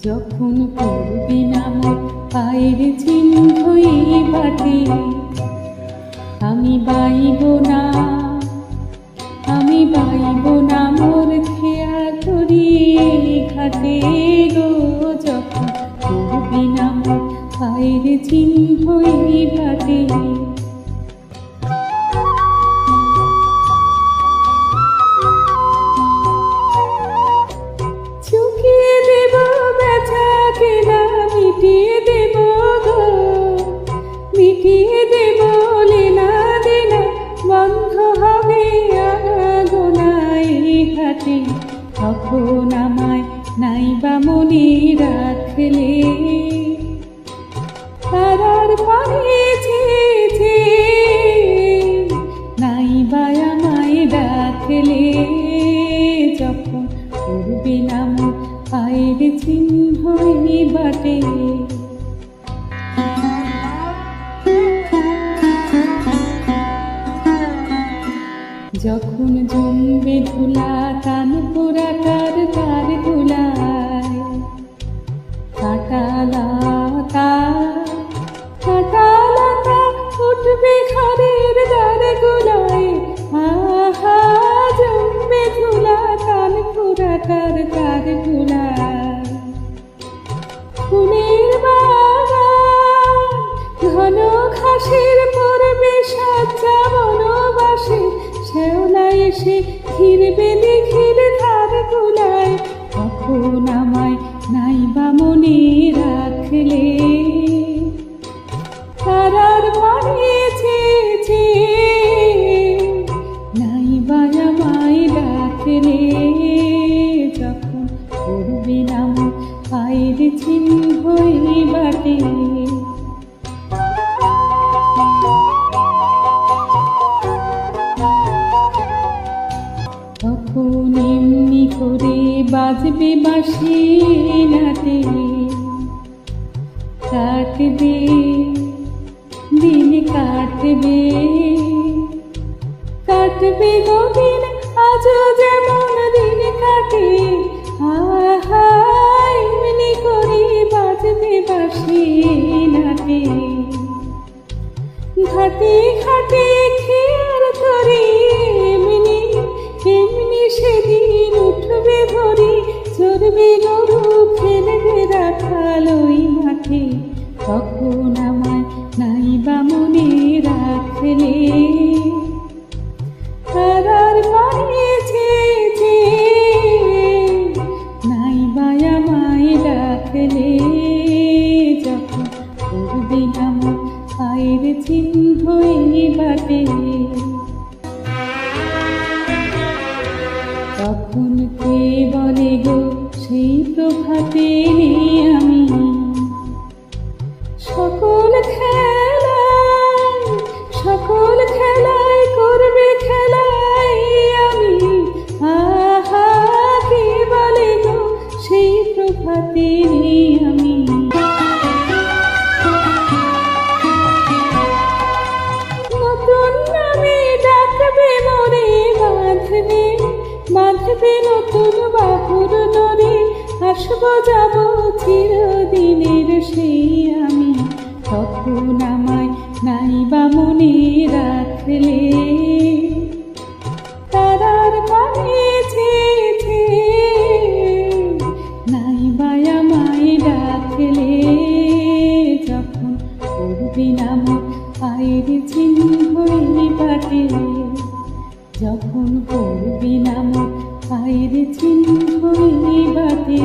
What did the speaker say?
যখন পড়বি না মোর পায়ের চিহ্নই বাটে, আমি বাইব না, আমি বাইব না মোর খেয়া তরিয়ে ঘাটে গো। যখন পড়বি না মোর পায়ের চিহ্নই বাটে, চুকিয়ে দেব ব্যথা কেনা, মিটিয়ে দেব গো, মিটিয়ে দেব লেনা দেনা, বন্ধ হবে আগুনাই ঘাটে। তখন আমায় নাইবা মনে রাখলে, তারার পানে ছেছে নাইবা আমায় ডাকলে। যখন পড়বি না মোর পায়ের চিহ্নই বাটে, যখন জমবে ধুলা কান পোড়া কার তার ধুলায়, কাটালাতা কাটালাতা উঠবে ঘরের দ্বার গোলায়। আহা জমবে ধুলা কান পোড়া কার তার ধুলায়। ফুলের বাগান ঘন ঘাসের পরবে সাজ্জা বনবাসে, শেওলা এসে ঘিরবে দিঘির ধার গোলায়। তখন আমায় নাইবা মনে রাখলে, তারার পানে ছেছে নাইবা আমায় ডাকলে। যখন পড়বি না মোর পায়ের চিহ্নই বাটে, তখন এমনি করে বাজবে বাঁশি নাটে, কাটবে দিন কাটবে, কাটবে গো দিন আজও যেমন দিন কাটে। আহা এমনি করে বাজবে বাঁশি নাটে, ঘাটে ঘাটে খেয়ার তরি এমনি এমনি সেদিন উঠবে ভরি, চড়বে গরু ফেলবে রাখাল ওই মাঠে। তখন আমায় নাইবা মনে রাখলে, তারার পানে ছেছে নাইবা আমায় ডাকলে। যখন পড়বি না মোর পায়ের চিহ্নই বাটে, তখন কে বলে গো সেই প্রভাতে আমি, সকল খেলায় সকল খেলায় করবে খেলায় আমি। আহা কে বলে গো সেই প্রভাতে আমি, নতুন নামে ডাকবে মোরে বাঁধবে, বাঁধবে নতুন বাহুর ডোরে। আসবো যাব চিরদিনের সেই আমি, তখন আমায় নাইবা মনে রাখলে, তারার পানে ছেছে নাইবা আমায় ডাকলে। যখন পড়বি না মোর পায়ের চিহ্নই বাটে, যখন পড়বি না মোর পায়ের চিহ্নই বাটে।